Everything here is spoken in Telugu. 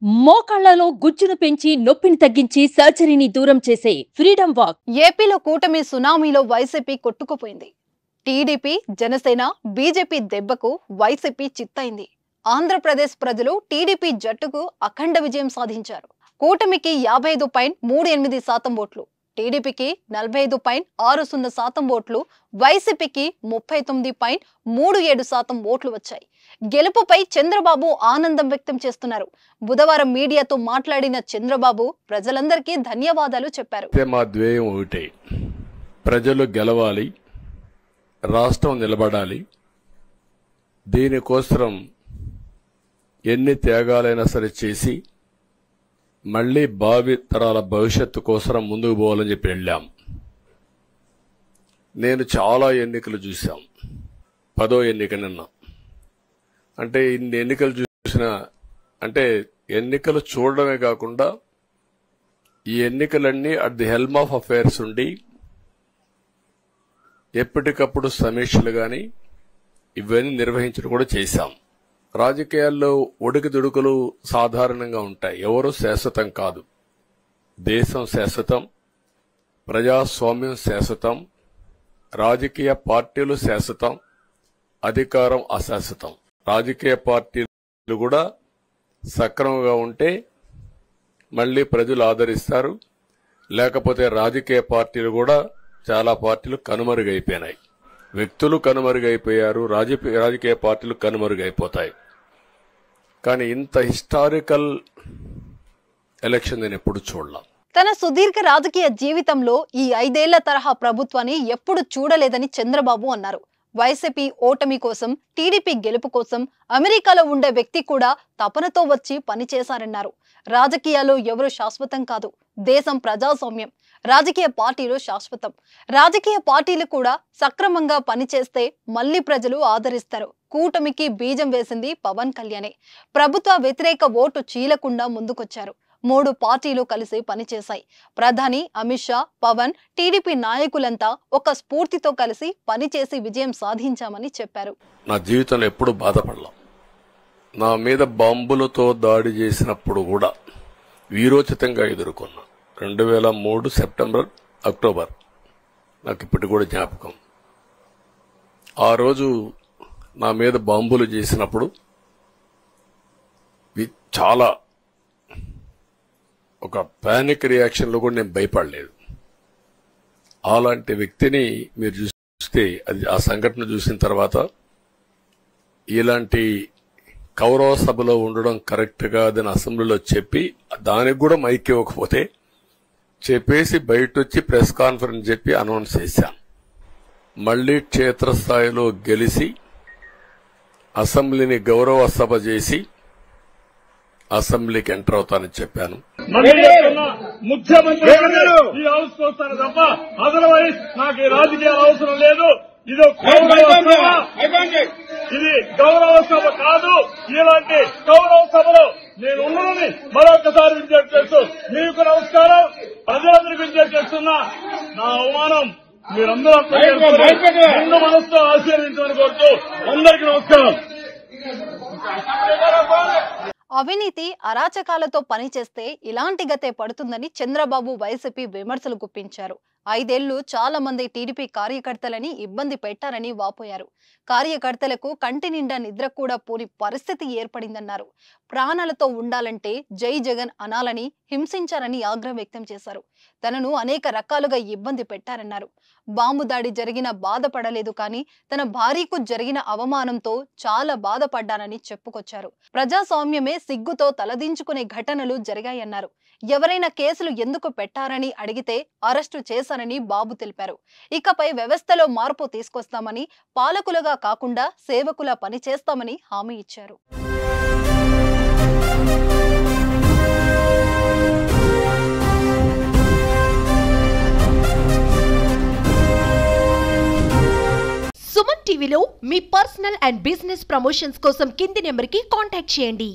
మోకాళ్లలో గుజ్జును పెంచి నొప్పిని తగ్గించి సర్జరీని దూరం చేసే ఫ్రీడమ్ వాక్. ఏపీలో కూటమి సునామీలో వైసీపీ కొట్టుకుపోయింది. టీడీపీ, జనసేన, బీజేపీ దెబ్బకు వైసీపీ చిత్తైంది. ఆంధ్రప్రదేశ్ ప్రజలు టీడీపీ జట్టుకు అఖండ విజయం సాధించారు. కూటమికి 55.38% ఓట్లు, టీడీపీకి 45.60% ఓట్లు, వైసీపీకి 39.37% ఓట్లు వచ్చాయి. గెలుపుపై చంద్రబాబు ఆనందం వ్యక్తం చేస్తున్నారు. బుధవారం మీడియాతో మాట్లాడిన చంద్రబాబు ప్రజలందరికీ ధన్యవాదాలు చెప్పారు. మా ధ్యేయం ఒకటే, ప్రజలు గెలవాలి, రాష్ట్రం నిలబడాలి. దీనికోసం ఎన్ని త్యాగాలైనా సరే చేసి మళ్లీ భావి తరాల భవిష్యత్తు కోసం ముందుకు పోవాలని చెప్పి వెళ్ళాం. నేను చాలా ఎన్నికలు చూశాం. 10వ ఎన్నిక నిన్న. అంటే ఇన్ని ఎన్నికలు చూసిన అంటే ఎన్నికలు చూడడమే కాకుండా ఈ ఎన్నికలన్నీ at the helm of affairs ఉండి ఎప్పటికప్పుడు సమీక్షలు గాని ఇవన్నీ నిర్వహించడం కూడా చేశాం. రాజకీయాల్లో ఒడికిదుడుకులు సాధారణంగా ఉంటాయి. ఎవరు శాశ్వతం కాదు. దేశం శాశ్వతం, ప్రజాస్వామ్యం శాశ్వతం, రాజకీయ పార్టీలు శాశ్వతం, అధికారం అశాశ్వతం. రాజకీయ పార్టీలు కూడా సక్రమంగా ఉంటే మళ్లీ ప్రజలు ఆదరిస్తారు. లేకపోతే రాజకీయ పార్టీలు కూడా చాలా పార్టీలు కనుమరుగైపోయినాయి. వ్యక్తులు కనుమరుగైపోయారు, రాజకీయ పార్టీలు కనుమరుగైపోతాయి. కానీ ఇంత హిస్టారికల్ ఎలక్షన్ నేను ఎప్పుడు చూడలా. తన సుదీర్ఘ రాజకీయ జీవితంలో ఈ 5 ఏళ్ల తరహా ప్రభుత్వాన్ని ఎప్పుడు చూడలేదని చంద్రబాబు అన్నారు. వైసీపీ ఓటమి కోసం, టీడీపీ గెలుపు కోసం అమెరికాలో ఉండే వ్యక్తి కూడా తపనతో వచ్చి పనిచేశారన్నారు. రాజకీయాల్లో ఎవరు శాశ్వతం కాదు. దేశం ప్రజాస్వామ్యం, రాజకీయ పార్టీలు శాశ్వతం. రాజకీయ పార్టీలు కూడా సక్రమంగా పనిచేస్తే మళ్లీ ప్రజలు ఆదరిస్తారు. కూటమికి బీజం వేసింది పవన్ కళ్యాణే. ప్రభుత్వ వ్యతిరేక ఓటు చీలకుండా ముందుకొచ్చారు. 3 పార్టీలు కలిసి పనిచేశాయి. ప్రధాని అమిత్ షా, పవన్, టీడీపీ నాయకులంతా ఒక స్ఫూర్తితో కలిసి పనిచేసి విజయం సాధించామని చెప్పారు. నా జీవితంలో ఎప్పుడు బాధపడలా. నా మీద బాంబులతో దాడి చేసినప్పుడు కూడా వీరోచితంగా ఎదుర్కొన్నా. 2003 సెప్టెంబర్, అక్టోబర్ నాకు ఇప్పటి కూడా జ్ఞాపకం. ఆ రోజు నా మీద బాంబులు చేసినప్పుడు చాలా ఒక పానిక్ రియాక్షన్లో కూడా నేను భయపడలేదు. అలాంటి వ్యక్తిని మీరు చూస్తే ఆ సంఘటన చూసిన తర్వాత ఇలాంటి కౌరవ సభలో ఉండడం కరెక్ట్ కాదని అసెంబ్లీలో చెప్పి దానికి కూడా మైక్ ఇవ్వకపోతే చెప్పేసి బయట వచ్చి ప్రెస్ కాన్ఫరెన్స్ చెప్పి అనౌన్స్ చేశాను. మళ్లీ క్షేత్రస్థాయిలో గెలిచి అసెంబ్లీని గౌరవ సభ చేసి అసెంబ్లీకి ఎంటర్ అవుతానని చెప్పాను. ముఖ్యమంత్రి ఈ హౌస్ వస్తాను తప్ప అదర్వైజ్ నాకు ఈ రాజకీయాలు అవసరం లేదు. ఇది గౌరవ సభ కాదు. ఇలాంటి గౌరవ సభలో నేను ఉన్నానని మరొకసారి విజ్ఞప్తి చేస్తూ మీకు నమస్కారం. ప్రజలందరికీ విజ్ఞప్తి చేస్తున్నా. నా అవమానం మీరందరూ రెండు మనసుతో ఆశీర్వదించమని కోరుతూ అందరికీ నమస్కారం. అవినీతి, అరాచకాలతో పనిచేస్తే ఇలాంటి గతే పడుతుందని చంద్రబాబు వైసీపీ విమర్శలు గుప్పించారు. 5 ఏళ్లు చాలా మంది టీడీపీ కార్యకర్తలని ఇబ్బంది పెట్టారని వాపోయారు. కార్యకర్తలకు కంటి నిండా నిద్ర కూడా పోని పరిస్థితి ఏర్పడిందన్నారు. ప్రాణాలతో ఉండాలంటే జై జగన్ అనాలని హింసించారని ఆగ్రహం వ్యక్తం చేశారు. తనను అనేక రకాలుగా ఇబ్బంది పెట్టారన్నారు. బాంబు దాడి జరిగిన బాధపడలేదు, కానీ తన భార్యకు జరిగిన అవమానంతో చాలా బాధపడ్డానని చెప్పుకొచ్చారు. ప్రజాస్వామ్యమే సిగ్గుతో తలదించుకునే ఘటనలు జరిగాయన్నారు. ఎవరైనా కేసులు ఎందుకు పెట్టారని అడిగితే అరెస్టు చేశారని బాబు తెలిపారు. ఇకపై వ్యవస్థలో మార్పు తీసుకొస్తామని, పాలకులుగా కాకుండా సేవకులా పనిచేస్తామని హామీ ఇచ్చారు. సుమన్ టీవీలో మీ పర్సనల్ అండ్ బిజినెస్ ప్రమోషన్స్ కోసం కింది నెంబర్కి కాంటాక్ట్ చేయండి.